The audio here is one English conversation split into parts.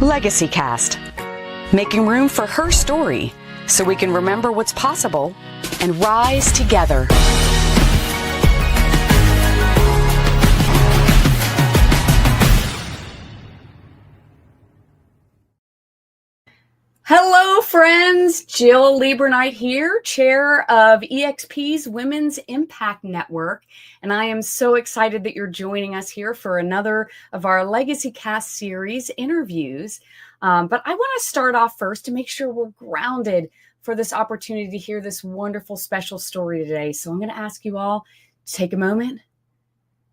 Legacy Cast, making room for her story so we can remember what's possible and rise together. Hello, friends. Jill Leberknight here, chair of EXP's Women's Impact Network. And I am so excited that you're joining us here for another of our Legacy Cast series interviews. But I want to start off first to make sure we're grounded for this opportunity to hear this wonderful special story today. So I'm going to ask you all to take a moment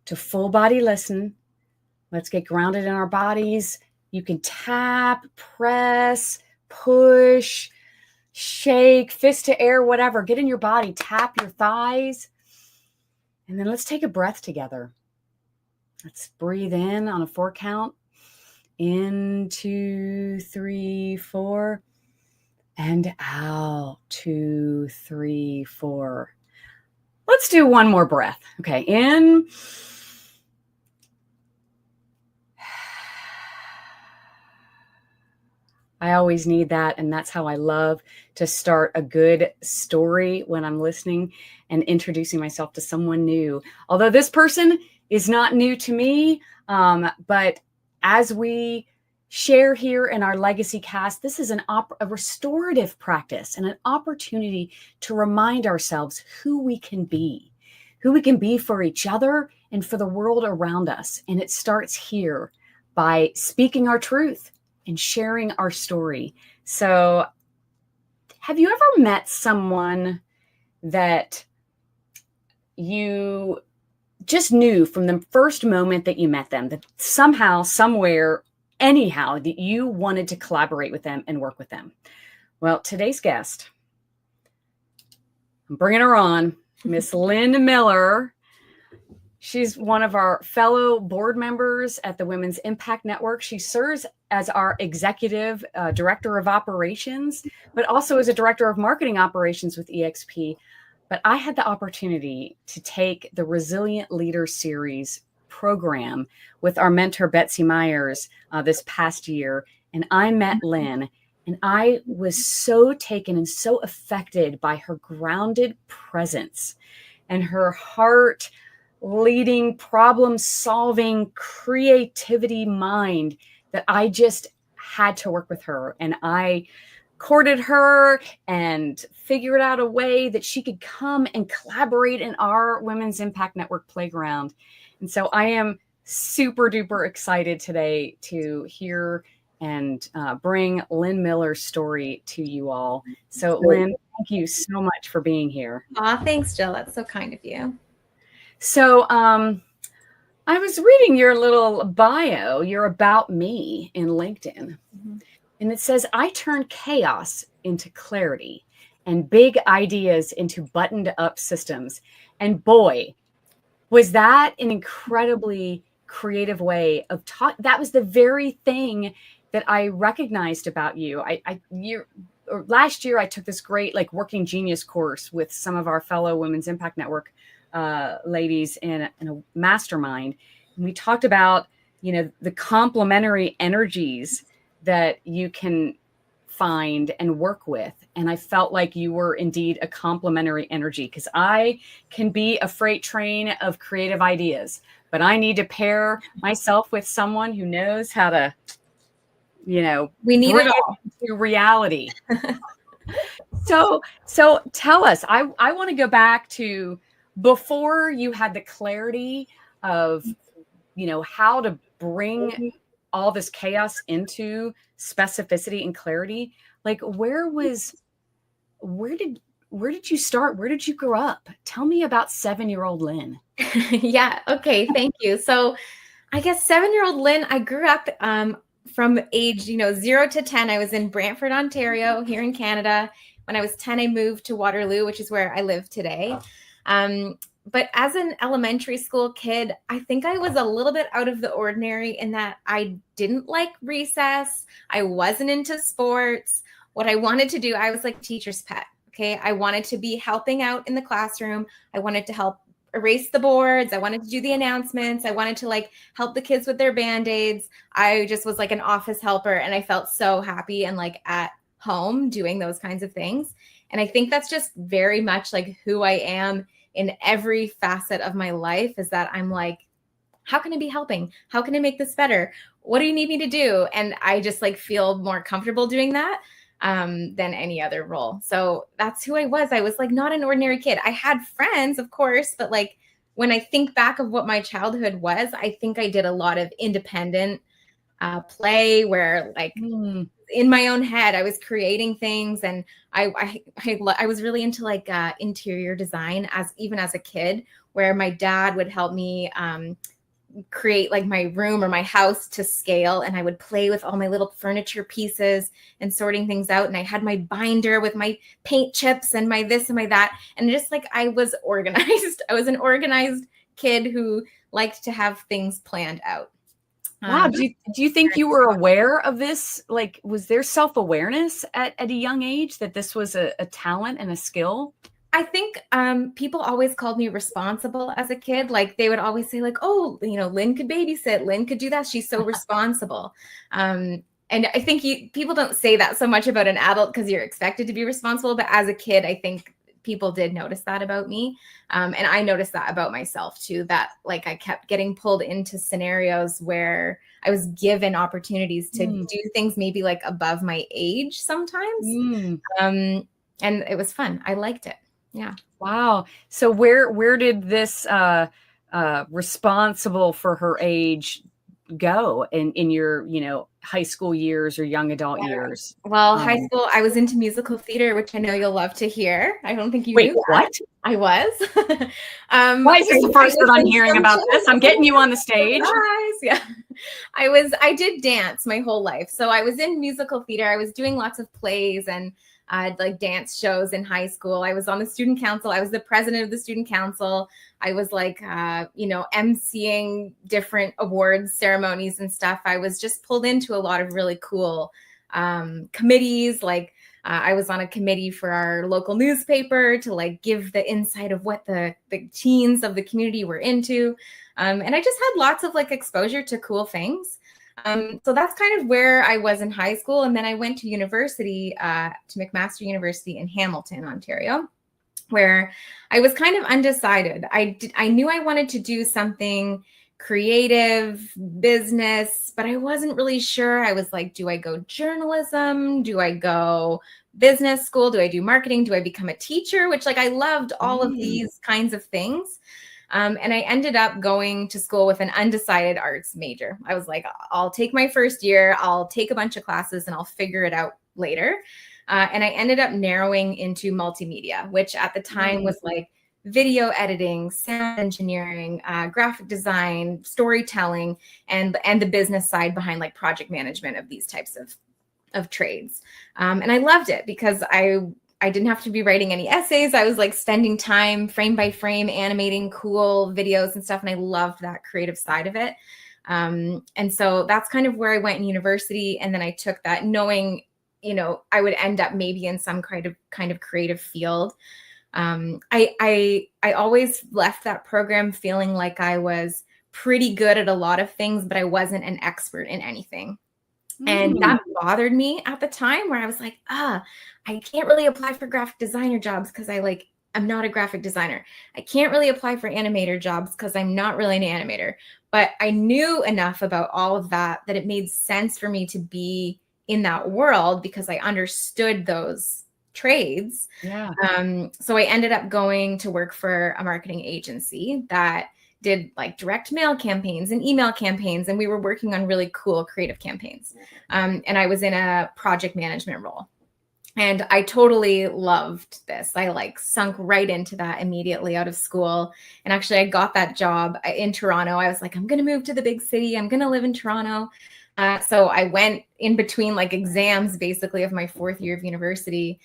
to full body listen. Let's get grounded in our bodies. You can tap, press, push, shake, fist to air, whatever. Get in your body, tap your thighs. And then let's take a breath together. Let's breathe in on a 4 count. In, 2, 3, 4. And out, 2, 3, 4. Let's do one more breath. Okay, in. I always need that, and that's how I love to start a good story when I'm listening and introducing myself to someone new. Although this person is not new to me, but as we share here in our Legacy Cast, this is a restorative practice and an opportunity to remind ourselves who we can be for each other and for the world around us. And it starts here by speaking our truth and sharing our story. So have you ever met someone that you just knew from the first moment that you met them that somehow, somewhere, anyhow, that you wanted to collaborate with them and work with them? Well, today's guest, I'm bringing her on, Miss Lynne Miller. She's one of our fellow board members at the Women's Impact Network. She serves as our executive director of operations, but also as a director of marketing operations with EXP. But I had the opportunity to take the Resilient Leader Series program with our mentor, Betsy Myers, this past year. And I met Lynne, and I was so taken and so affected by her grounded presence and her heart leading, problem-solving, creativity mind that I just had to work with her. And I courted her and figured out a way that she could come and collaborate in our Women's Impact Network playground. And so I am super duper excited today to hear and bring Lynne Miller's story to you all. So Lynne, thank you so much for being here. Aw, thanks, Jill. That's so kind of you. So I was reading your little bio, your about me in LinkedIn, and it says, I turn chaos into clarity and big ideas into buttoned up systems. And boy, was that an incredibly creative way of talk. That was the very thing that I recognized about you. Last year, I took this great working genius course with some of our fellow Women's Impact Network ladies in a mastermind. And we talked about, the complementary energies that you can find and work with. And I felt like you were indeed a complementary energy, because I can be a freight train of creative ideas, but I need to pair myself with someone who knows how to, we need bring it all to reality. So tell us, I want to go back to before you had the clarity of, how to bring all this chaos into specificity and clarity. Where did you start? Where did you grow up? Tell me about 7-year-old Lynne. Yeah. Okay. Thank you. So I guess 7-year-old Lynne, I grew up from age, 0 to 10. I was in Brantford, Ontario, here in Canada. When I was 10, I moved to Waterloo, which is where I live today. But as an elementary school kid, I think I was a little bit out of the ordinary in that I didn't like recess. I wasn't into sports. What I wanted to do, I was like teacher's pet. Okay. I wanted to be helping out in the classroom. I wanted to help erase the boards. I wanted to do the announcements. I wanted to like help the kids with their Band-Aids. I just was like an office helper, and I felt so happy and like at home doing those kinds of things. And I think that's just very much like who I am in every facet of my life, is that I'm like, how can I be helping? How can I make this better? What do you need me to do? And I just like feel more comfortable doing that than any other role. So that's who I was. I was like not an ordinary kid. I had friends, of course, but like when I think back of what my childhood was, I think I did a lot of independent play where like in my own head, I was creating things, and I was really into like interior design even as a kid, where my dad would help me create like my room or my house to scale, and I would play with all my little furniture pieces and sorting things out. And I had my binder with my paint chips and my this and my that, and just like I was organized. I was an organized kid who liked to have things planned out. Wow. Do you think you were aware of this? Like, was there self-awareness at a young age that this was a talent and a skill? I think people always called me responsible as a kid. Like they would always say like, oh, you know, Lynne could babysit. Lynne could do that. She's so responsible. And I think people don't say that so much about an adult because you're expected to be responsible. But as a kid, I think people did notice that about me. And I noticed that about myself too, that like I kept getting pulled into scenarios where I was given opportunities to do things maybe like above my age sometimes. And it was fun. I liked it. Yeah. Wow. So where did this responsible for her age go in your, you know, high school years or young adult years? Well, high school, I was into musical theater, which I know you'll love to hear. I don't think you Wait, knew that. what? I was. Why is this the first that I'm hearing about this? I'm getting you on the stage. Yeah. I did dance my whole life. So I was in musical theater. I was doing lots of plays and like dance shows in high school. I was on the student council. I was the president of the student council. I was like, emceeing different awards ceremonies and stuff. I was just pulled into a lot of really cool committees. Like I was on a committee for our local newspaper to like give the insight of what the teens of the community were into. And I just had lots of like exposure to cool things. So that's kind of where I was in high school. And then I went to university, to McMaster University in Hamilton, Ontario, where I was kind of undecided. I knew I wanted to do something creative, business, but I wasn't really sure. I was like, do I go journalism? Do I go business school? Do I do marketing? Do I become a teacher? Which like I loved all of these kinds of things. And I ended up going to school with an undecided arts major. I was like, I'll take my first year, I'll take a bunch of classes, and I'll figure it out later. And I ended up narrowing into multimedia, which at the time was like video editing, sound engineering, graphic design, storytelling, and the business side behind like project management of these types of trades. And I loved it because I didn't have to be writing any essays. I was like spending time frame by frame, animating cool videos and stuff. And I loved that creative side of it. And so that's kind of where I went in university. And then I took that knowing, you know, I would end up maybe in some kind of creative field. I always left that program feeling like I was pretty good at a lot of things, but I wasn't an expert in anything. And that bothered me at the time, where I was like, I can't really apply for graphic designer jobs because I'm not a graphic designer. I can't really apply for animator jobs because I'm not really an animator. But I knew enough about all of that it made sense for me to be in that world because I understood those trades. Yeah. So I ended up going to work for a marketing agency that did like direct mail campaigns and email campaigns. And we were working on really cool creative campaigns. And I was in a project management role. And I totally loved this. I like sunk right into that immediately out of school. And actually I got that job in Toronto. I was like, I'm going to move to the big city. I'm going to live in Toronto. So I went in between like exams basically of my fourth year of university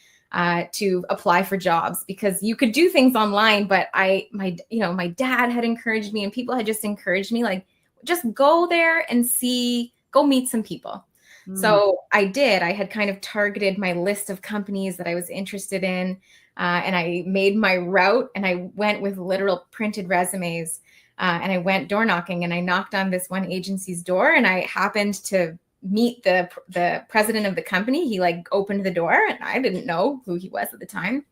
to apply for jobs, because you could do things online, but my dad had encouraged me and people had just encouraged me, like, just go there and go meet some people. So I had kind of targeted my list of companies that I was interested in. And I made my route and I went with literal printed resumes. And I went door knocking and I knocked on this one agency's door and I happened to meet the president of the company. He like opened the door and I didn't know who he was at the time.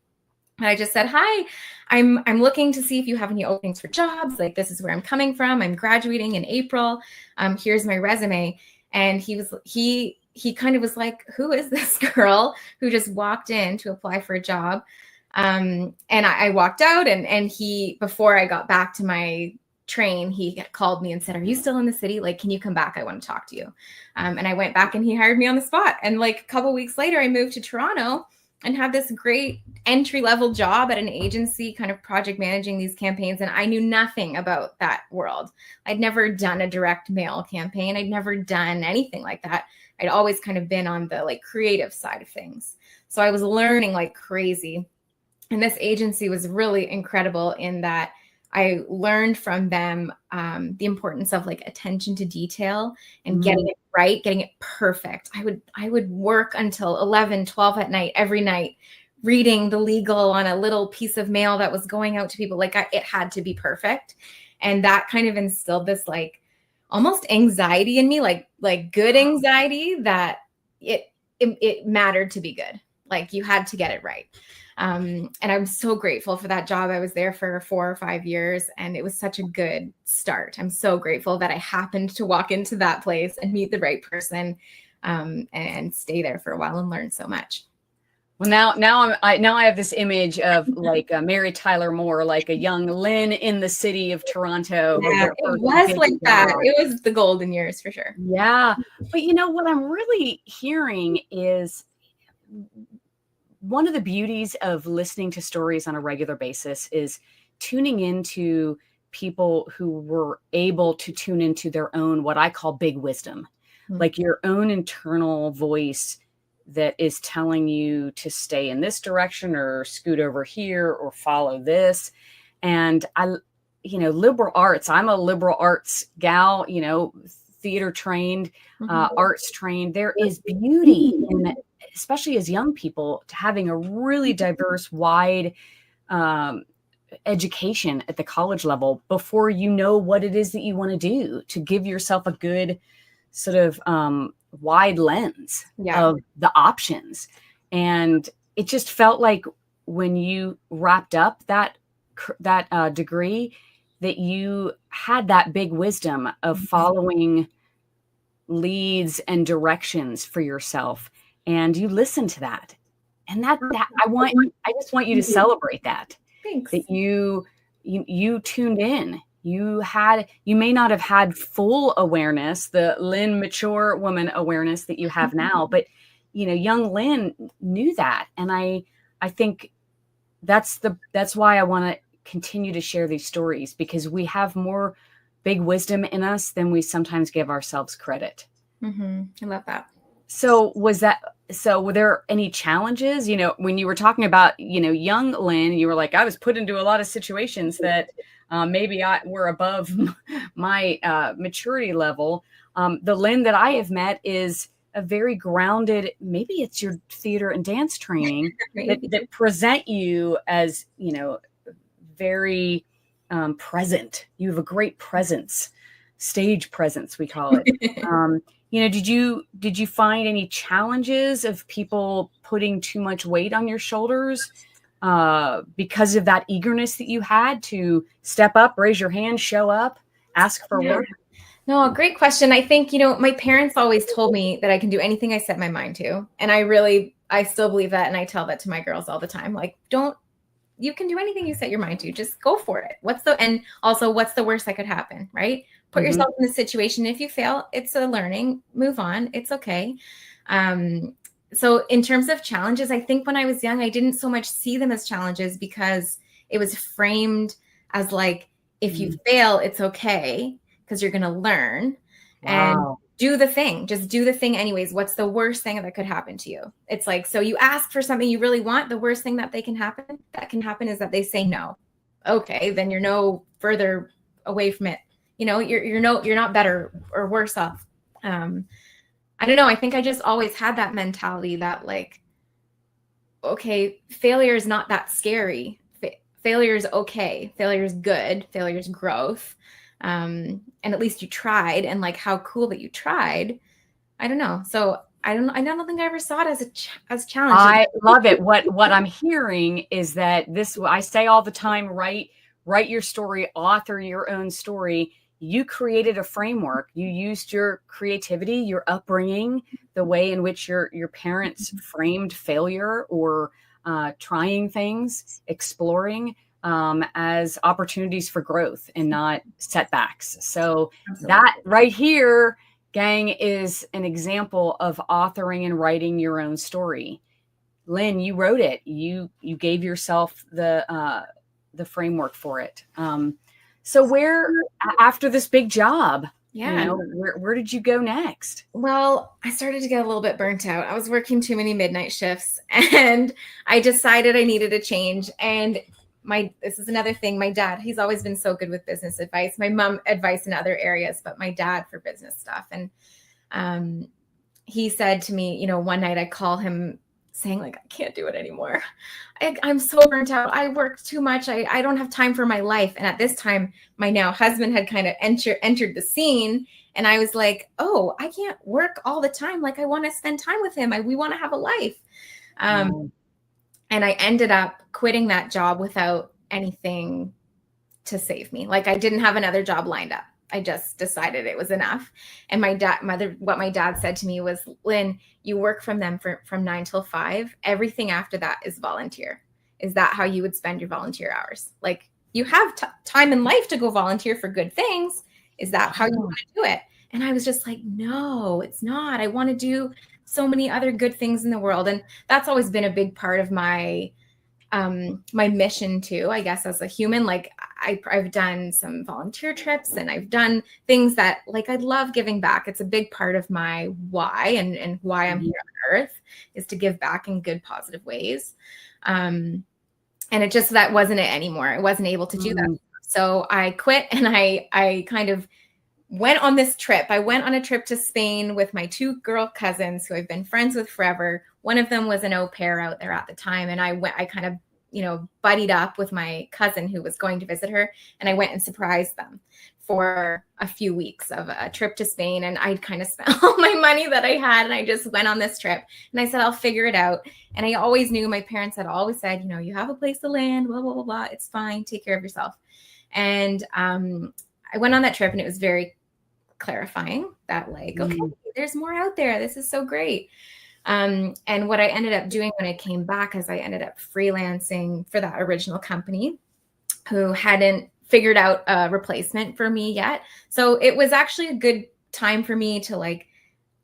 And I just said, hi, I'm looking to see if you have any openings for jobs. Like, this is where I'm coming from. I'm graduating in April. Here's my resume. And he kind of was like, who is this girl who just walked in to apply for a job? And I walked out and he, before I got back to my train, he called me and said, are you still in the city? Like, can you come back? I want to talk to you. And I went back and he hired me on the spot. And like a couple of weeks later, I moved to Toronto and had this great entry-level job at an agency, kind of project managing these campaigns. And I knew nothing about that world. I'd never done a direct mail campaign. I'd never done anything like that. I'd always kind of been on the like creative side of things. So I was learning like crazy. And this agency was really incredible in that I learned from them the importance of like attention to detail and getting it right, getting it perfect. I would work until 11, 12 at night, every night, reading the legal on a little piece of mail that was going out to people. Like it had to be perfect. And that kind of instilled this like almost anxiety in me, like good anxiety that it mattered to be good. Like you had to get it right. And I'm so grateful for that job. I was there for 4 or 5 years and it was such a good start. I'm so grateful that I happened to walk into that place and meet the right person and stay there for a while and learn so much. Well, now I have this image of like Mary Tyler Moore, like a young Lynne in the city of Toronto. Yeah, it was like that. It was the golden years for sure. Yeah. But you know, what I'm really hearing is one of the beauties of listening to stories on a regular basis is tuning into people who were able to tune into their own, what I call big wisdom, like your own internal voice that is telling you to stay in this direction or scoot over here or follow this. And liberal arts, I'm a liberal arts gal, theater trained, arts trained. There is beauty in that, especially as young people, to having a really diverse, wide education at the college level before you know what it is that you want to do, to give yourself a good sort of wide lens of the options. And it just felt like when you wrapped up that degree, that you had that big wisdom of following leads and directions for yourself. And you listen to that. And that I just want you to celebrate that. Thanks. That you tuned in. You may not have had full awareness, the Lynne mature woman awareness that you have now, but young Lynne knew that. And I think that's why I want to continue to share these stories, because we have more big wisdom in us than we sometimes give ourselves credit. I love that. So were there any challenges, when you were talking about, young Lynne, you were like, I was put into a lot of situations that maybe were above my maturity level. The Lynne that I have met is a very grounded, maybe it's your theater and dance training that present you as, very present. You have a great presence, stage presence, we call it. Did you find any challenges of people putting too much weight on your shoulders because of that eagerness that you had to step up, raise your hand, show up, ask for work? No, great question. I think, my parents always told me that I can do anything I set my mind to. And I still believe that. And I tell that to my girls all the time. Like, you can do anything you set your mind to, just go for it. And also what's the worst that could happen, right? Put yourself in the situation. If you fail, it's a learning, move on. It's okay. So in terms of challenges, I think when I was young, I didn't so much see them as challenges because it was framed as like, if you fail, it's okay because you're going to learn and do the thing. Just do the thing anyways. What's the worst thing that could happen to you? It's like, so you ask for something you really want. The worst thing that can happen is that they say no. Okay, then you're no further away from it. You're not better or worse off. I don't know. I think I just always had that mentality that like, okay, failure is not that scary. Failure is okay. Failure is good. Failure is growth. And at least you tried, and like how cool that you tried. I don't know. So I don't think I ever saw it as as challenge. I love it. What I'm hearing is that I say all the time, write your story, author your own story. You created a framework. You used your creativity, your upbringing, the way in which your parents framed failure or trying things, exploring, as opportunities for growth and not setbacks. So that right here, gang, is an example of authoring and writing your own story. Lynne, you wrote it. You gave yourself the framework for it. So where, after this big job, where did you go next? Well, I started to get a little bit burnt out. I was working too many midnight shifts, and I decided I needed a change. And this is another thing. My dad, he's always been so good with business advice. My mom advice in other areas, but my dad for business stuff. And he said to me, one night I call him saying like, I can't do it anymore. I'm so burnt out. I work too much. I don't have time for my life. And at this time, my now husband had kind of entered the scene. And I was like, oh, I can't work all the time. Like I want to spend time with him. We want to have a life. And I ended up quitting that job without anything to save me. Like I didn't have another job lined up. I just decided it was enough. And what my dad said to me was, Lynne, you work from 9 till 5. Everything after that is volunteer. Is that how you would spend your volunteer hours? Like you have time in life to go volunteer for good things. Is that how you want to do it? And I was just like, no, it's not. I want to do so many other good things in the world. And that's always been a big part of my mission too, I guess, as a human. Like I've done some volunteer trips, and I've done things that like I love giving back. It's a big part of my why and why I'm here on earth, is to give back in good, positive ways. And it just, that wasn't it anymore. I wasn't able to do that. So I quit, and I kind of went on this trip. I went on a trip to Spain with my 2 girl cousins who I've been friends with forever. One of them was an au pair out there at the time. And I kind of, buddied up with my cousin who was going to visit her. And I went and surprised them for a few weeks of a trip to Spain. And I kind of spent all my money that I had. And I just went on this trip, and I said, I'll figure it out. And I always knew, my parents had always said, you have a place to land, blah, blah, blah, blah. It's fine. Take care of yourself. And I went on that trip, and it was very clarifying that like, okay, there's more out there. This is so great. And what I ended up doing when I came back is I ended up freelancing for that original company who hadn't figured out a replacement for me yet. So it was actually a good time for me to like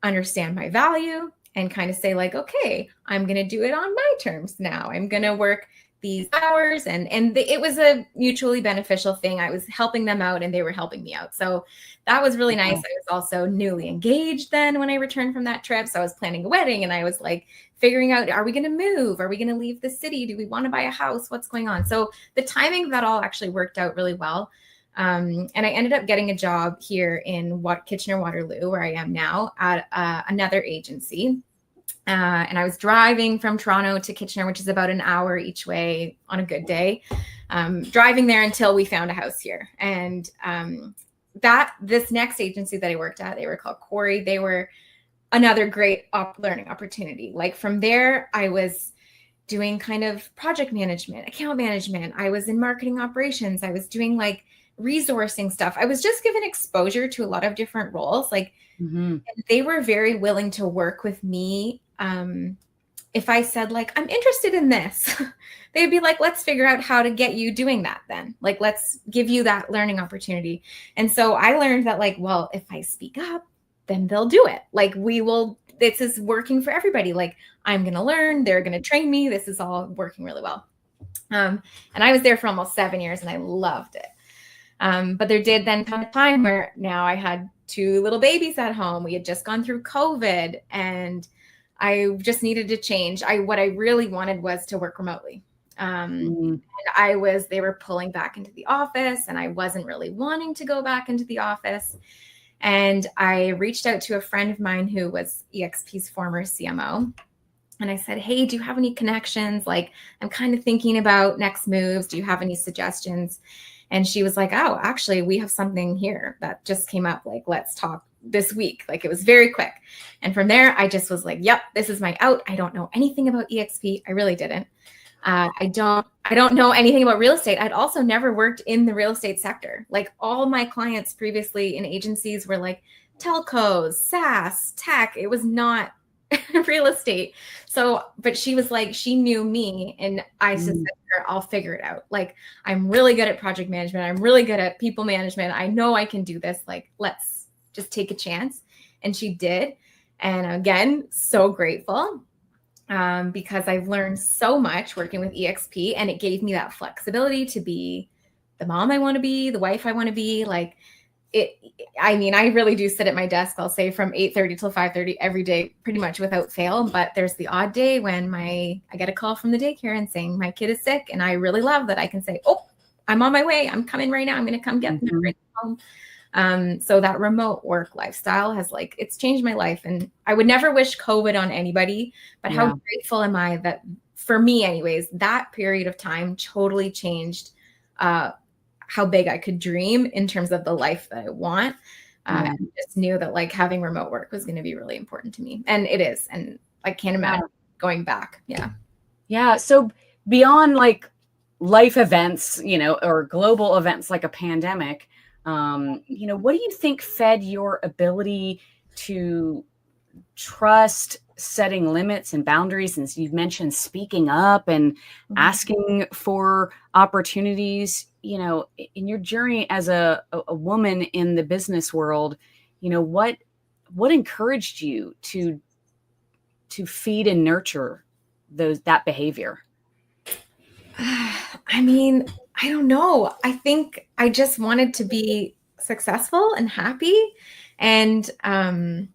understand my value and kind of say like, okay, I'm going to do it on my terms now. I'm going to work these hours, and it was a mutually beneficial thing. I was helping them out, and they were helping me out. So that was really nice. I was also newly engaged then when I returned from that trip. So I was planning a wedding, and I was like figuring out, are we going to move? Are we going to leave the city? Do we want to buy a house? What's going on? So the timing of that all actually worked out really well. And I ended up getting a job here in Kitchener-Waterloo, where I am now, at another agency. And I was driving from Toronto to Kitchener, which is about an hour each way on a good day, driving there until we found a house here. And this next agency that I worked at, they were called Quarry. They were another great learning opportunity. Like from there, I was doing kind of project management, account management. I was in marketing operations. I was doing like resourcing stuff. I was just given exposure to a lot of different roles. Like they were very willing to work with me. If I said like, I'm interested in this, they'd be like, let's figure out how to get you doing that then. Like, let's give you that learning opportunity. And so I learned that like, well, if I speak up, then they'll do it. Like this is working for everybody. Like I'm going to learn, they're going to train me. This is all working really well. And I was there for almost 7 years, and I loved it. But there did then come a time where now I had 2 little babies at home. We had just gone through COVID, and I just needed to change. What I really wanted was to work remotely. And they were pulling back into the office, and I wasn't really wanting to go back into the office. And I reached out to a friend of mine who was EXP's former CMO. And I said, hey, do you have any connections? Like, I'm kind of thinking about next moves. Do you have any suggestions? And she was like, oh, actually, we have something here that just came up. Like, let's talk this week. Like, it was very quick. And from there, I just was like, yep, this is my out. I don't know anything about EXP. I really didn't. I don't know anything about real estate. I'd also never worked in the real estate sector. Like, all my clients previously in agencies were like telcos, SaaS, tech. It was not real estate. So, but she was like, she knew me, and I just said to her, I'll figure it out. Like, I'm really good at project management. I'm really good at people management. I know I can do this. Like, let's just take a chance. And she did. And again, so grateful. Because I've learned so much working with EXP, and it gave me that flexibility to be the mom I want to be, the wife I want to be. Like, I mean, I really do sit at my desk, I'll say, from 8:30 till 5:30 every day, pretty much without fail. But there's the odd day when I get a call from the daycare and saying my kid is sick. And I really love that I can say, oh, I'm on my way. I'm coming right now. I'm going to come get them right home. So that remote work lifestyle has, like, it's changed my life. And I would never wish COVID on anybody, but how grateful am I that, for me anyways, that period of time totally changed how big I could dream in terms of the life that I want. I just knew that, like, having remote work was going to be really important to me. And it is. And I can't imagine going back. Yeah. Yeah. So beyond like life events, you know, or global events like a pandemic, you know, what do you think fed your ability to trust setting limits and boundaries? And you've mentioned speaking up and asking for opportunities, you know, in your journey as a woman in the business world, you know, what encouraged you to feed and nurture that behavior? I mean, I don't know. I think I just wanted to be successful and happy. And I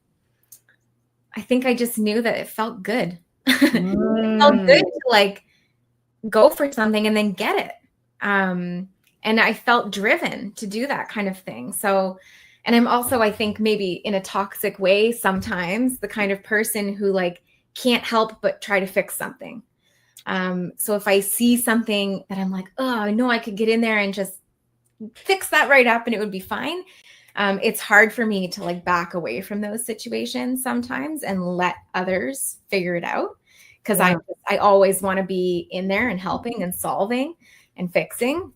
think I just knew that it felt good. It felt good to, like, go for something and then get it. And I felt driven to do that kind of thing. So, and I'm also, I think, maybe in a toxic way sometimes, the kind of person who, like, can't help but try to fix something. So if I see something that I'm like, oh, I know I could get in there and just fix that right up and it would be fine. It's hard for me to, like, back away from those situations sometimes and let others figure it out. Cause I always want to be in there and helping and solving and fixing.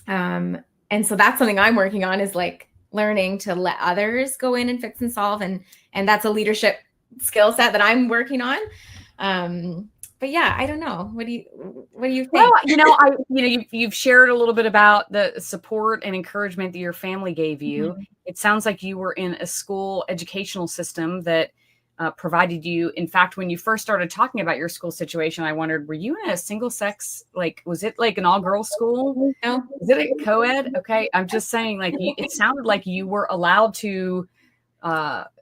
And so that's something I'm working on, is, like, learning to let others go in and fix and solve. And that's a leadership skill set that I'm working on. But yeah, I don't know. What do you think? Well, you know, you've shared a little bit about the support and encouragement that your family gave you. It sounds like you were in a school educational system that provided you. In fact, when you first started talking about your school situation, I wondered, were you in a single sex, like, was it like an all girls school? No. Is it a co-ed? Okay. I'm just saying, like, it sounded like you were allowed to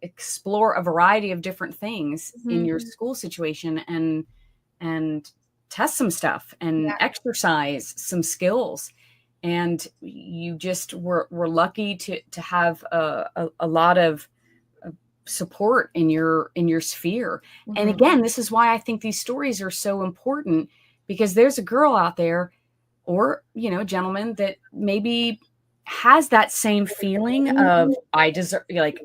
explore a variety of different things in your school situation and test some stuff and exercise some skills. And you just were lucky to have a lot of support in your sphere. And again, this is why I think these stories are so important, because there's a girl out there, or, you know, a gentleman that maybe has that same feeling of, I deserve, like,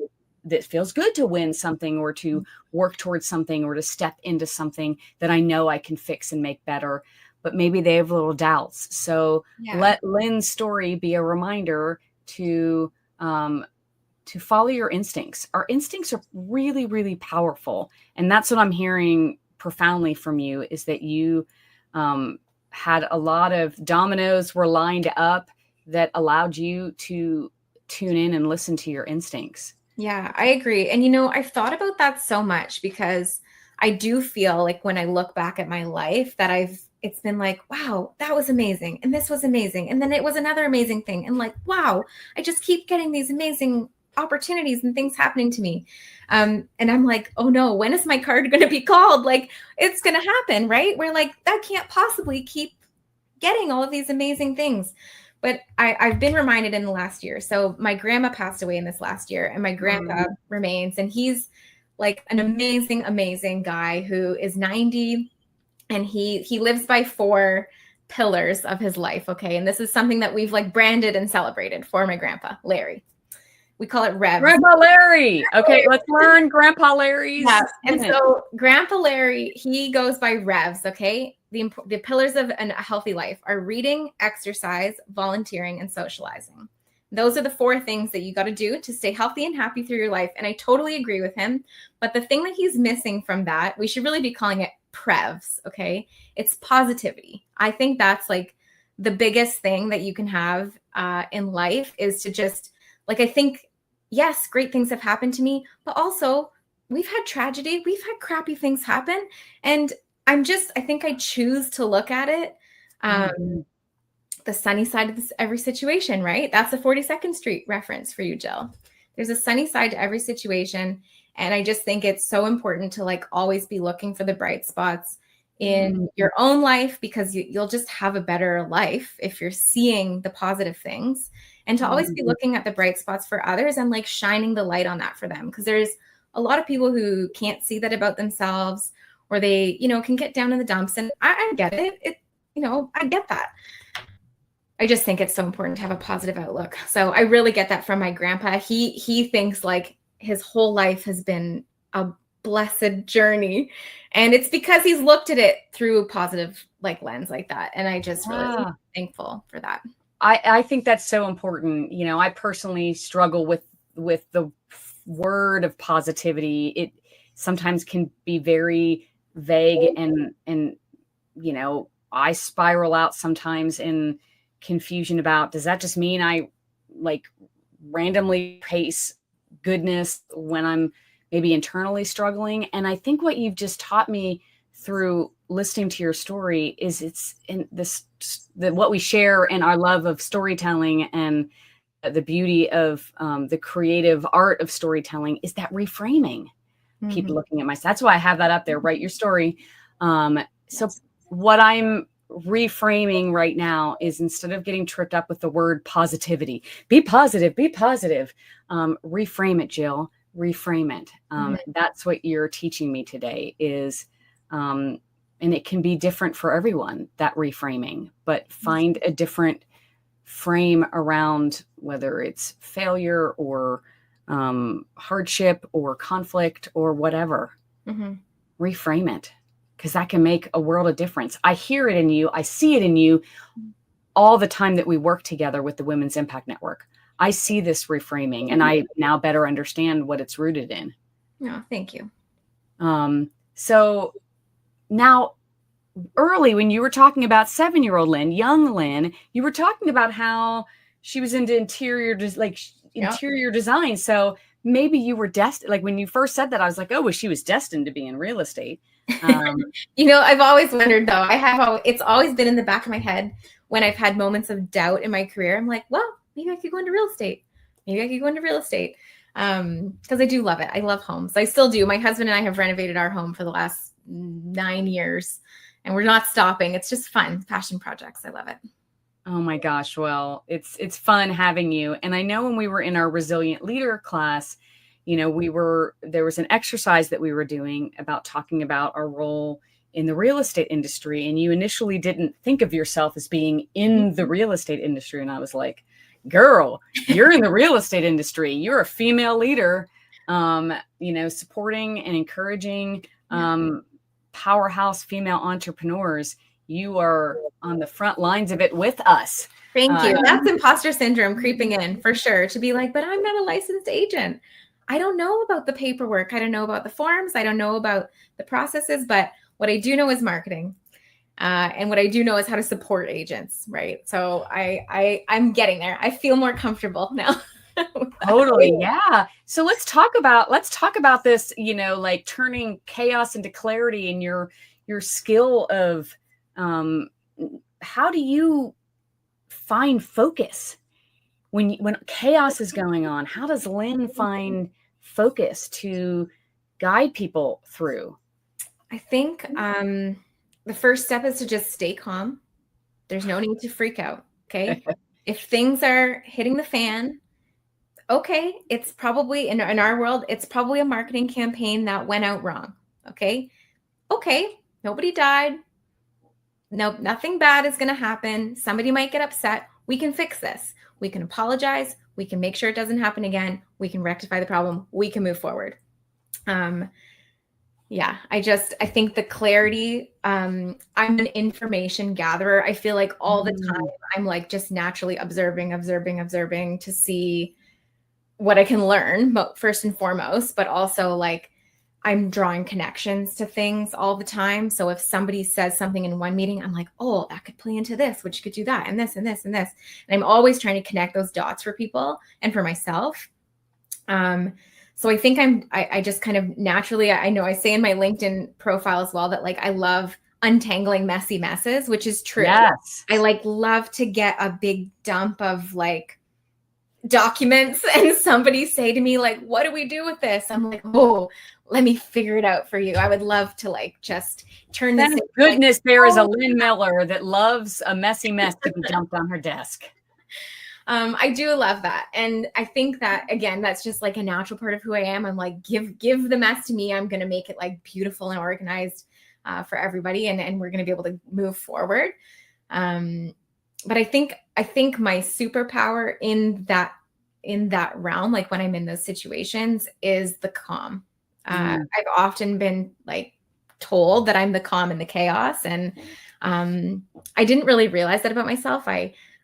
that feels good to win something, or to work towards something, or to step into something that I know I can fix and make better, but maybe they have little doubts. So let Lynne's story be a reminder to follow your instincts. Our instincts are really, really powerful. And that's what I'm hearing profoundly from you, is that you had a lot of dominoes were lined up that allowed you to tune in and listen to your instincts. Yeah, I agree. And, you know, I've thought about that so much, because I do feel like when I look back at my life that it's been like, wow, that was amazing. And this was amazing. And then it was another amazing thing. And, like, wow, I just keep getting these amazing opportunities and things happening to me. And I'm like, oh no, when is my card going to be called? Like, it's going to happen, right? Where, like, that can't possibly keep getting all of these amazing things. But I've been reminded in the last year. So my grandma passed away in this last year, and my grandpa remains, and he's like an amazing, amazing guy who is 90, and he lives by 4 pillars of his life. Okay. And this is something that we've like branded and celebrated for my grandpa, Larry. We call it Revs. Grandpa Larry. Okay, let's learn Grandpa Larry's. Yeah. And so Grandpa Larry, he goes by Revs. Okay. The pillars of a healthy life are reading, exercise, volunteering, and socializing. Those are the 4 things that you got to do to stay healthy and happy through your life. And I totally agree with him. But the thing that he's missing from that, we should really be calling it Prevs. Okay. It's positivity. I think that's like the biggest thing that you can have in life, is to just like, I think, yes, great things have happened to me, but also we've had tragedy. We've had crappy things happen. And I think I choose to look at it the sunny side of every situation, right? That's a 42nd Street reference for you, Jill. There's a sunny side to every situation. And I just think it's so important to like always be looking for the bright spots in your own life, because you'll just have a better life if you're seeing the positive things, and to always be looking at the bright spots for others and like shining the light on that for them. Because there's a lot of people who can't see that about themselves, or they, can get down in the dumps. And I get it. I get that. I just think it's so important to have a positive outlook. So I really get that from my grandpa. He thinks like his whole life has been a blessed journey, and it's because he's looked at it through a positive like lens like that. And I just really am thankful for that. I think that's so important. I personally struggle with the word of positivity. It sometimes can be very vague, and I spiral out sometimes in confusion about, does that just mean I like randomly pace goodness when I'm maybe internally struggling? And I think what you've just taught me through listening to your story is it's in what we share in our love of storytelling and the beauty of the creative art of storytelling is that reframing. Keep looking at myself. That's why I have that up there. Write your story. So what I'm reframing right now is, instead of getting tripped up with the word positivity, be positive, reframe it, Jill, reframe it. That's what you're teaching me today is, and it can be different for everyone, that reframing, but find a different frame around whether it's failure or hardship or conflict or whatever. Reframe it, because that can make a world of difference. I hear it in you. I see it in you all the time that we work together with the Women's Impact Network. I see this reframing, and I now better understand what it's rooted in. Oh, thank you. So now, early when you were talking about 7-year-old Lynne, young Lynne, you were talking about how she was into interior design. So maybe you were destined. Like when you first said that, I was like, oh, well, she was destined to be in real estate. I've always wondered though. It's always been in the back of my head when I've had moments of doubt in my career. I'm like, well, maybe I could go into real estate. Because I do love it. I love homes. I still do. My husband and I have renovated our home for the last 9 years, and we're not stopping. It's just fun. Passion projects. I love it. Oh my gosh. Well, it's fun having you. And I know when we were in our Resilient Leader class, there was an exercise that we were doing about talking about our role in the real estate industry. And you initially didn't think of yourself as being in the real estate industry. And I was like, girl, you're in the real estate industry. You're a female leader, supporting and encouraging powerhouse female entrepreneurs. You are on the front lines of it with us. Thank you. That's imposter syndrome creeping in for sure, to be like, but I'm not a licensed agent. I don't know about the paperwork. I don't know about the forms. I don't know about the processes, but what I do know is marketing. And what I do know is how to support agents, right? So I'm getting there. I feel more comfortable now. Totally. Yeah. So let's talk about this, like turning chaos into clarity, and your skill of how do you find focus when chaos is going on? How does Lynne find focus to guide people through? I think the first step is to just stay calm. There's no need to freak out. Okay. If things are hitting the fan, okay, it's probably in our world, it's probably a marketing campaign that went out wrong. Okay. Nobody died. No, nothing bad is going to happen. Somebody might get upset. We can fix this. We can apologize. We can make sure it doesn't happen again. We can rectify the problem. We can move forward. Yeah, I think the clarity, I'm an information gatherer. I feel like all the time I'm like just naturally observing to see what I can learn, first and foremost, but also like I'm drawing connections to things all the time. So if somebody says something in one meeting, I'm like, oh, that could play into this, which could do that, and this, and this, and this. And I'm always trying to connect those dots for people and for myself. So I think I just kind of naturally, I know I say in my LinkedIn profile as well that like, I love untangling messy messes, which is true. Yes. I like love to get a big dump of like documents and somebody say to me like, what do we do with this? I'm like, oh, let me figure it out for you. I would love to like just turn this. Thank goodness like, there is a Lynne Miller that loves a messy mess to be dumped on her desk. I do love that. And I think that, again, that's just like a natural part of who I am. I'm like, give the mess to me. I'm going to make it like beautiful and organized for everybody. And we're going to be able to move forward. But I think my superpower in that realm, like when I'm in those situations, is the calm. I've often been like told that I'm the calm in the chaos. And I didn't really realize that about myself.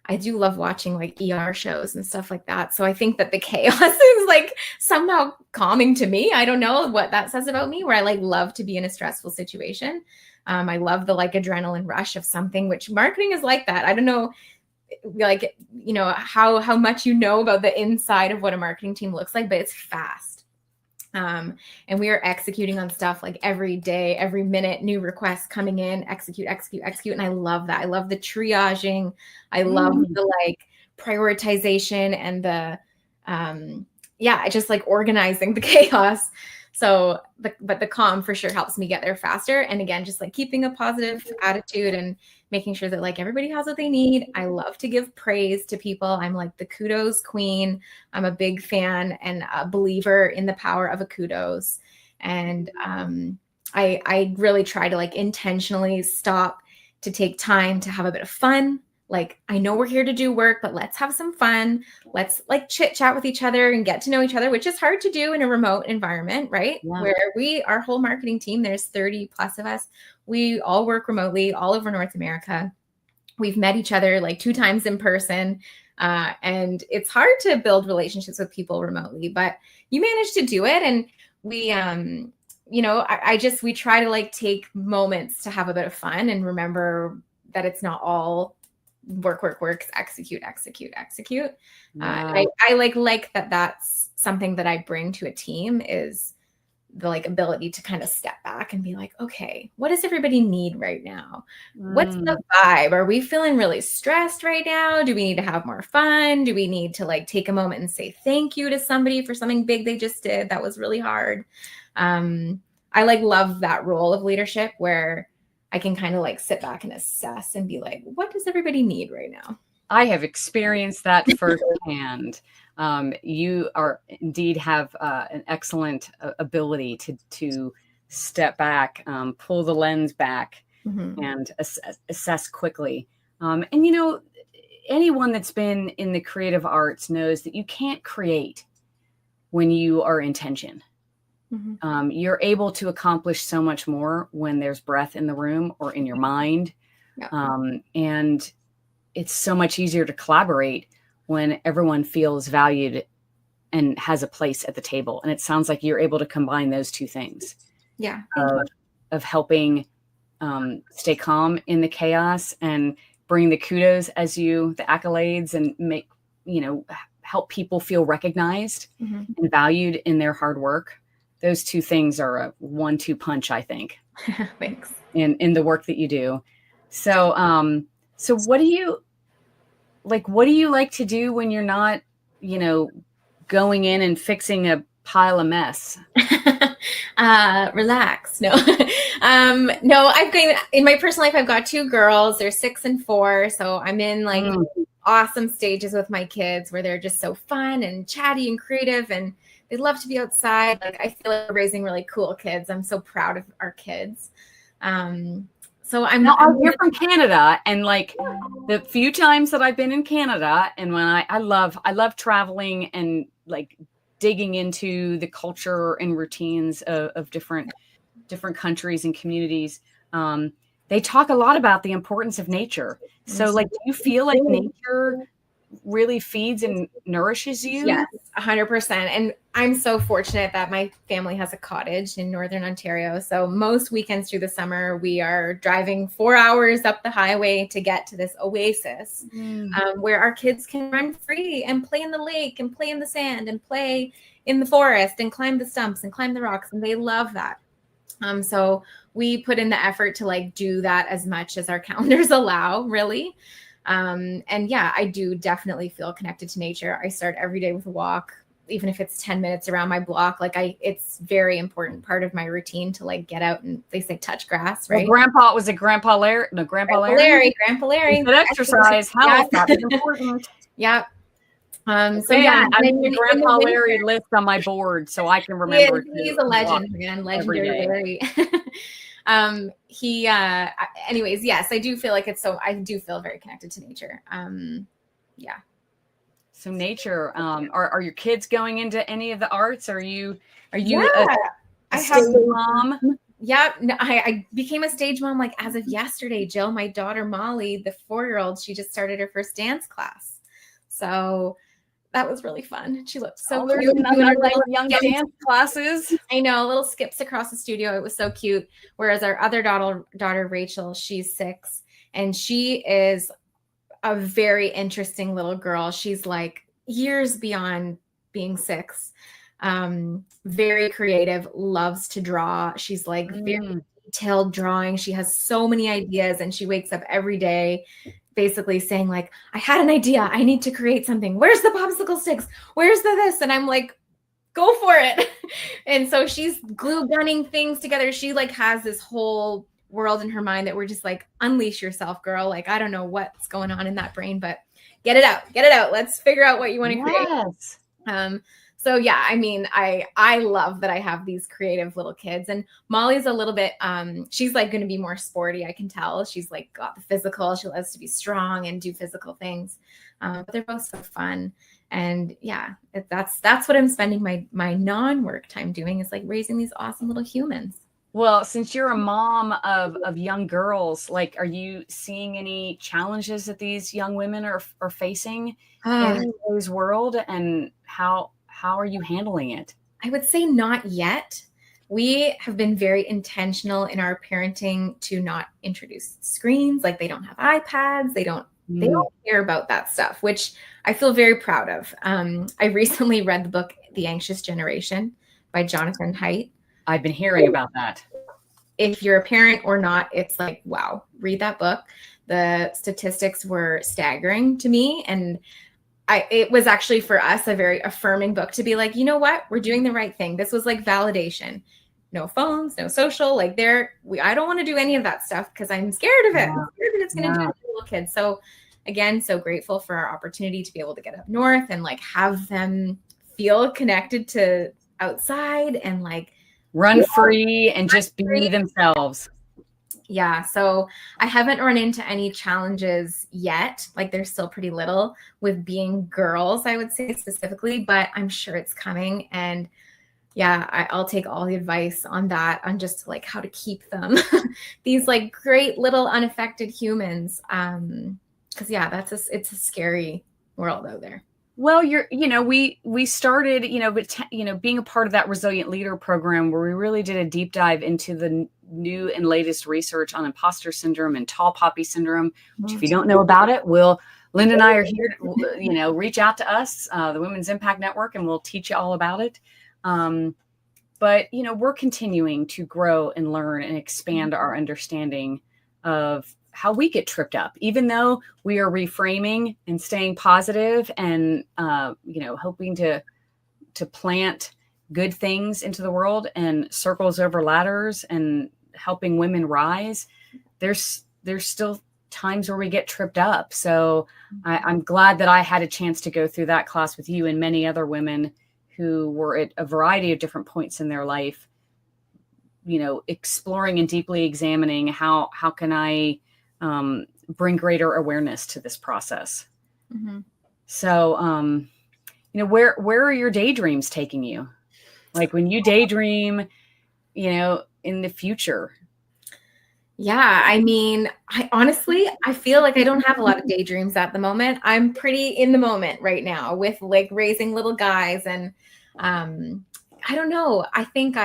I do love watching like ER shows and stuff like that. So I think that the chaos is like somehow calming to me. I don't know what that says about me, where I like love to be in a stressful situation. I love the like adrenaline rush of something, which marketing is like that. I don't know, like, you know, how much you know about the inside of what a marketing team looks like, but it's fast. And we are executing on stuff like every day, every minute, new requests coming in, execute. And I love that. I love the triaging. I love the like prioritization and the, I just like organizing the chaos. So, but the calm for sure helps me get there faster. And again, just like keeping a positive attitude and making sure that like everybody has what they need. I love to give praise to people. I'm like the kudos queen. I'm a big fan and a believer in the power of a kudos. And I really try to like intentionally stop to take time to have a bit of fun. Like, I know we're here to do work, but let's have some fun. Let's like chit chat with each other and get to know each other, which is hard to do in a remote environment, right? Yeah. Where our whole marketing team, there's 30 plus of us. We all work remotely all over North America. We've met each other like 2 times in person. And it's hard to build relationships with people remotely, but you manage to do it. And we, you know, we try to like take moments to have a bit of fun and remember that it's not all work, execute. Wow. I like that. That's something that I bring to a team, is the like ability to kind of step back and be like, okay, what does everybody need right now? What's the vibe? Are we feeling really stressed right now? Do we need to have more fun? Do we need to like take a moment and say thank you to somebody for something big they just did that was really hard? I like love that role of leadership where I can kind of like sit back and assess and be like, what does everybody need right now? I have experienced that firsthand. You are indeed have an excellent ability to step back, pull the lens back, and assess quickly. And, you know, anyone that's been in the creative arts knows that you can't create when you are in tension. You're able to accomplish so much more when there's breath in the room or in your mind. Yeah. And it's so much easier to collaborate when everyone feels valued and has a place at the table. And it sounds like you're able to combine those two things. Yeah. Of helping stay calm in the chaos and bring the kudos the accolades, and make, you know, help people feel recognized and valued in their hard work. Those two things are a 1-2 punch, I think. Thanks. In the work that you do. So, so what do you like to do when you're not, you know, going in and fixing a pile of mess? Relax. No, no, in my personal life, I've got 2 girls. They're 6 and 4. So I'm in like awesome stages with my kids where they're just so fun and chatty and creative, and they love to be outside. Like, I feel like we're raising really cool kids. I'm so proud of our kids. So you're from Canada, and like the few times that I've been in Canada, and when I love traveling and like digging into the culture and routines of different countries and communities. They talk a lot about the importance of nature. So like, do you feel like nature really feeds and nourishes you? Yes, 100%. And I'm so fortunate that my family has a cottage in Northern Ontario. So most weekends through the summer, we are driving 4 hours up the highway to get to this oasis where our kids can run free and play in the lake and play in the sand and play in the forest and climb the stumps and climb the rocks. And they love that. So we put in the effort to like do that as much as our calendars allow, really. And yeah, I do definitely feel connected to nature. I start every day with a walk, even if it's 10 minutes around my block. Like it's very important part of my routine to like get out and, they say, touch grass, right? Well, Grandpa Larry? No, Grandpa Larry. That exercise. How is that important? Yeah. So yeah, I need a Grandpa Larry list on my board so I can remember. He's a legend, man. Legendary Larry. Anyways, yes, I do feel like I do feel very connected to nature. Yeah. So nature, are your kids going into any of the arts? Are you a stage mom? Yeah, no, I became a stage mom like as of yesterday. Jill, my daughter Molly, the 4-year-old, she just started her first dance class. So that was really fun. She looked so cute. Like young dance classes. I know, little skips across the studio. It was so cute. Whereas our other daughter Rachel, she's 6, and she is a very interesting little girl. She's like years beyond being 6. Very creative, loves to draw. She's like very detailed drawing. She has so many ideas, and she wakes up every day basically saying like, I had an idea. I need to create something. Where's the popsicle sticks? Where's the this? And I'm like, go for it. And so she's glue gunning things together. She like has this whole world in her mind that we're just like, unleash yourself, girl. Like, I don't know what's going on in that brain, but get it out. Let's figure out what you want to create. So yeah, I mean, I love that I have these creative little kids, and Molly's a little bit, she's like going to be more sporty. I can tell she's like got the physical. She loves to be strong and do physical things. But they're both so fun. And yeah, that's what I'm spending my non-work time doing, is like raising these awesome little humans. Well, since you're a mom of young girls, like, are you seeing any challenges that these young women are facing in today's world, and how are you handling it? I would say not yet. We have been very intentional in our parenting to not introduce screens. Like, they don't have iPads. They don't care about that stuff, which I feel very proud of. I recently read the book, The Anxious Generation by Jonathan Haidt. I've been hearing about that. If you're a parent or not, it's like, wow, read that book. The statistics were staggering to me. And it was actually for us a very affirming book to be like, you know what, we're doing the right thing. This was like validation. No phones, no social, like I don't want to do any of that stuff because I'm scared of it. I'm scared that it's going to do it to little kids. So again, so grateful for our opportunity to be able to get up north and like have them feel connected to outside and like run free and just be themselves. Yeah. So I haven't run into any challenges yet. Like, they're still pretty little with being girls, I would say specifically, but I'm sure it's coming. And yeah, I'll take all the advice on that, on just like how to keep them these like great little unaffected humans. Cause yeah, it's a scary world out there. Well, we started, being a part of that Resilient Leader program, where we really did a deep dive into the new and latest research on imposter syndrome and tall poppy syndrome, which if you don't know about it, Lynne and I are here to, reach out to us, the Women's Impact Network, and we'll teach you all about it. But, we're continuing to grow and learn and expand our understanding of how we get tripped up, even though we are reframing and staying positive and, hoping to plant good things into the world and circles over ladders and helping women rise. There's still times where we get tripped up. So I'm glad that I had a chance to go through that class with you and many other women who were at a variety of different points in their life, exploring and deeply examining how can I bring greater awareness to this process. Mm-hmm. So, where are your daydreams taking you? Like when you daydream, in the future? Yeah, I mean, I feel like I don't have a lot of daydreams at the moment. I'm pretty in the moment right now with like raising little guys, and I don't know. I think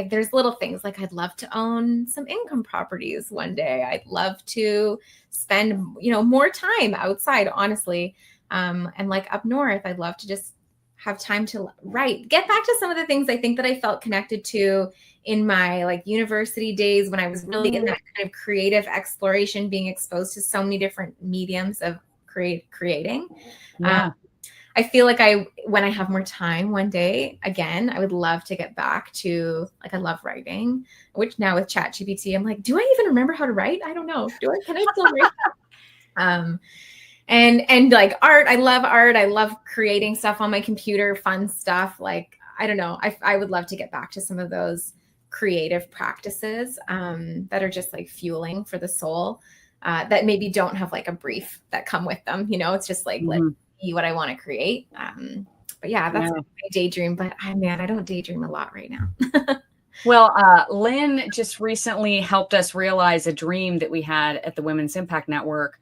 there's little things like I'd love to own some income properties one day. I'd love to spend, more time outside, honestly. And like up north, I'd love to just have time to write, get back to some of the things I think that I felt connected to in my like university days when I was really in that kind of creative exploration, being exposed to so many different mediums of creating. Yeah. I feel like when I have more time one day, again, I would love to get back to I love writing, which now with ChatGPT, I'm like, do I even remember how to write? I don't know. Can I still write? And like art, I love art. I love creating stuff on my computer, fun stuff. Like, I don't know. I would love to get back to some of those creative practices that are just like fueling for the soul, that maybe don't have like a brief that come with them. It's just like, let's see what I want to create. But yeah, that's my daydream. But I don't daydream a lot right now. Well, Lynne just recently helped us realize a dream that we had at the Women's Impact Network.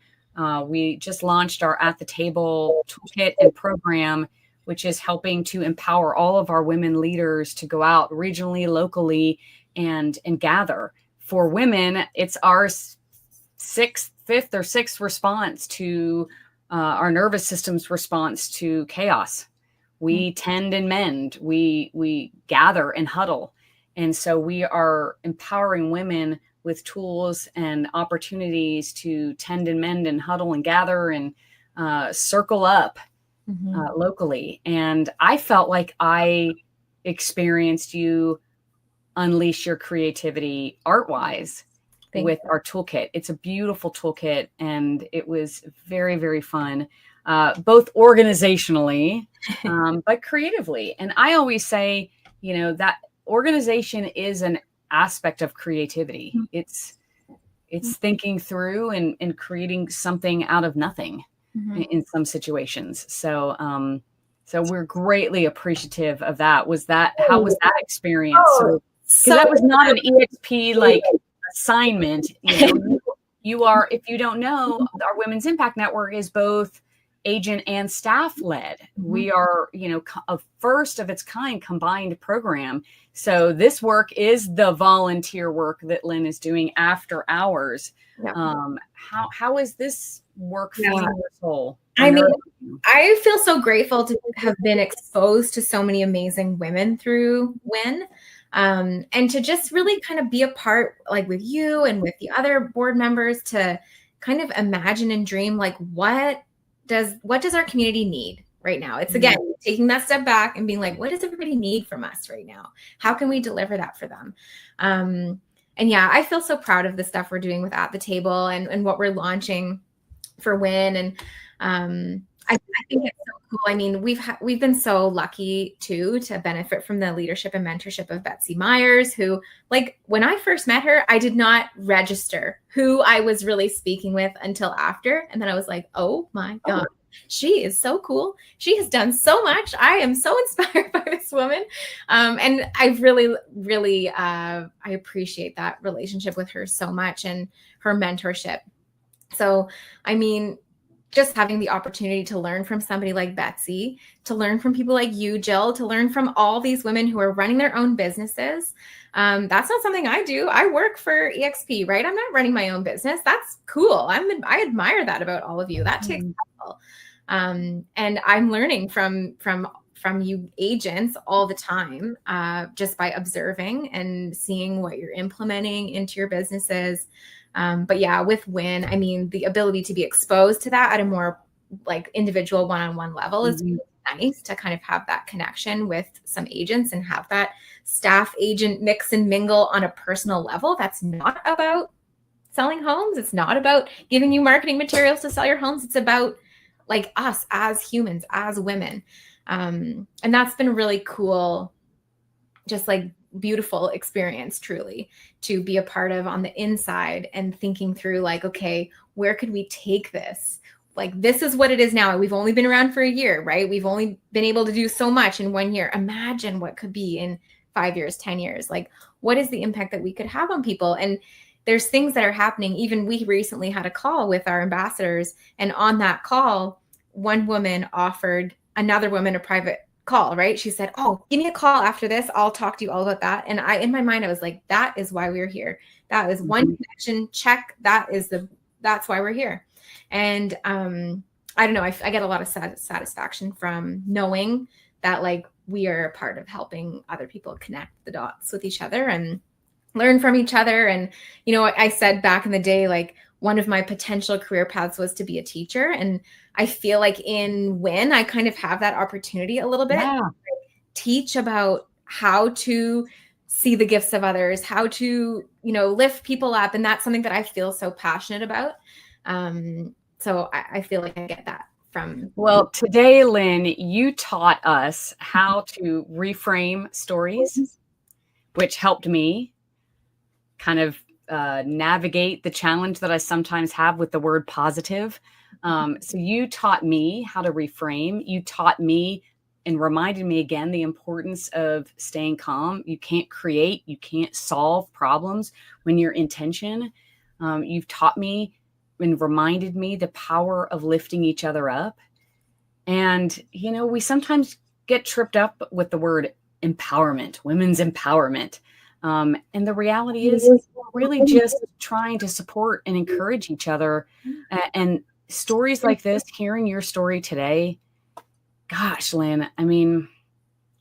We just launched our At the Table toolkit and program, which is helping to empower all of our women leaders to go out regionally, locally, and gather. For women, it's our fifth or sixth response to our nervous system's response to chaos. We tend and mend. We gather and huddle. And so we are empowering women with tools and opportunities to tend and mend and huddle and gather and circle up locally. And I felt like I experienced you unleash your creativity art-wise with our toolkit. It's a beautiful toolkit, and it was very, very fun, both organizationally, but creatively. And I always say, that organization is an aspect of creativity. It's thinking through and creating something out of nothing in some situations. So we're greatly appreciative of that. How was that experience? So that was not an EXP like assignment. You are, if you don't know, our Women's Impact Network is both agent and staff led. We are, a first of its kind combined program. So this work is the volunteer work that Lynne is doing after hours. How is this work feeding your soul? I feel so grateful to have been exposed to so many amazing women through WIN. And to just really kind of be a part, like with you and with the other board members, to kind of imagine and dream, like, what does our community need right now? It's again, taking that step back and being like, what does everybody need from us right now? How can we deliver that for them? And yeah, I feel so proud of the stuff we're doing with At the Table and what we're launching for WIN. And I think it's so cool. I mean, we've been so lucky too to benefit from the leadership and mentorship of Betsy Myers, who, like, when I first met her, I did not register who I was really speaking with until after. And then I was like, oh my God, she is so cool. She has done so much. I am so inspired by this woman. And I really, really, I appreciate that relationship with her so much and her mentorship. So, I mean, just having the opportunity to learn from somebody like Betsy, to learn from people like you, Jill, to learn from all these women who are running their own businesses. That's not something I do. I work for EXP, right? I'm not running my own business. That's cool. I admire that about all of you. That takes skill. And I'm learning from you agents all the time, just by observing and seeing what you're implementing into your businesses. But yeah, with WIN, I mean, the ability to be exposed to that at a more like individual one-on-one level is really nice, to kind of have that connection with some agents and have that staff agent mix and mingle on a personal level. That's not about selling homes. It's not about giving you marketing materials to sell your homes. It's about like us as humans, as women. And that's been really cool, just like beautiful experience, truly, to be a part of on the inside and thinking through like, okay, where could we take this? Like, this is what it is now. We've only been around for a year, right? We've only been able to do so much in 1 year. Imagine what could be in 5 years, 10 years. Like, what is the impact that we could have on people? And there's things that are happening. Even we recently had a call with our ambassadors, and on that call, one woman offered another woman a private call, right? She said, oh, give me a call after this. I'll talk to you all about that. And in my mind, I was like, that is why we're here. That is one connection check. That's why we're here. And I don't know, I get a lot of satisfaction from knowing that like we are a part of helping other people connect the dots with each other and learn from each other. And, you know, I said back in the day, like one of my potential career paths was to be a teacher. And I feel like in WIN, I kind of have that opportunity a little bit. Yeah. Like, teach about how to see the gifts of others, how to, you know, lift people up. And that's something that I feel so passionate about. So I feel like I get that from. Well, today, Lynne, you taught us how to reframe stories, which helped me kind of navigate the challenge that I sometimes have with the word positive. So you taught me how to reframe. You taught me and reminded me again the importance of staying calm. You can't create, you can't solve problems when you're in tension. You've taught me and reminded me the power of lifting each other up. And, you know, we sometimes get tripped up with the word empowerment, women's empowerment. And the reality is we're really just trying to support and encourage each other. And stories like this, hearing your story today, gosh, Lynne, I mean,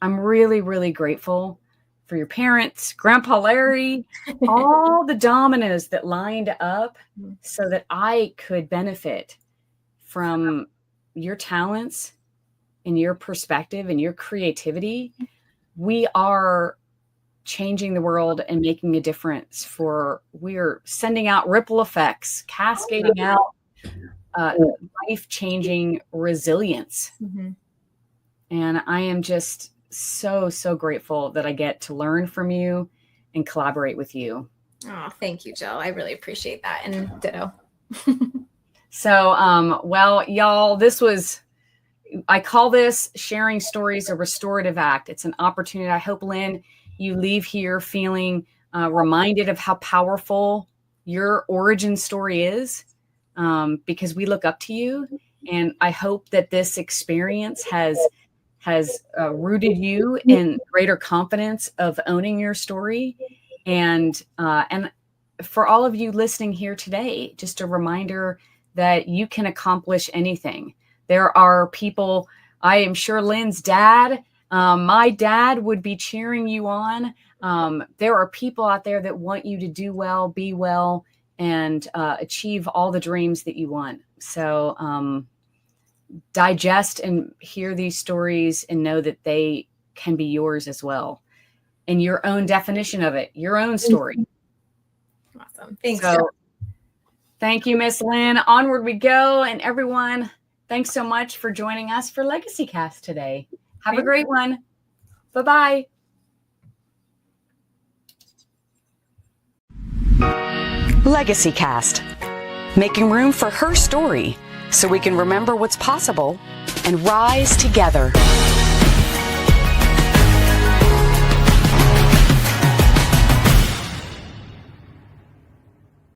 I'm really, really grateful for your parents, Grandpa Larry, all the dominoes that lined up so that I could benefit from your talents and your perspective and your creativity. We are changing the world and making a difference we're sending out ripple effects, cascading out life-changing resilience. Mm-hmm. And I am just so grateful that I get to learn from you and collaborate with you. Oh, thank you, Jill. I really appreciate that. And ditto. So, well, y'all, I call this sharing stories a restorative act. It's an opportunity. I hope, Lynne, you leave here feeling reminded of how powerful your origin story is, because we look up to you. And I hope that this experience has rooted you in greater confidence of owning your story. And for all of you listening here today, just a reminder that you can accomplish anything. There are people, I am sure Lynne's dad, my dad would be cheering you on. There are people out there that want you to do well, be well, and achieve all the dreams that you want. So, digest and hear these stories and know that they can be yours as well. And your own definition of it, your own story. Awesome. Thanks. So, thank you, Miss Lynne. Onward we go. And everyone, thanks so much for joining us for Legacy Cast today. Have a great one. Bye-bye. Legacy Cast. Making room for her story so we can remember what's possible and rise together.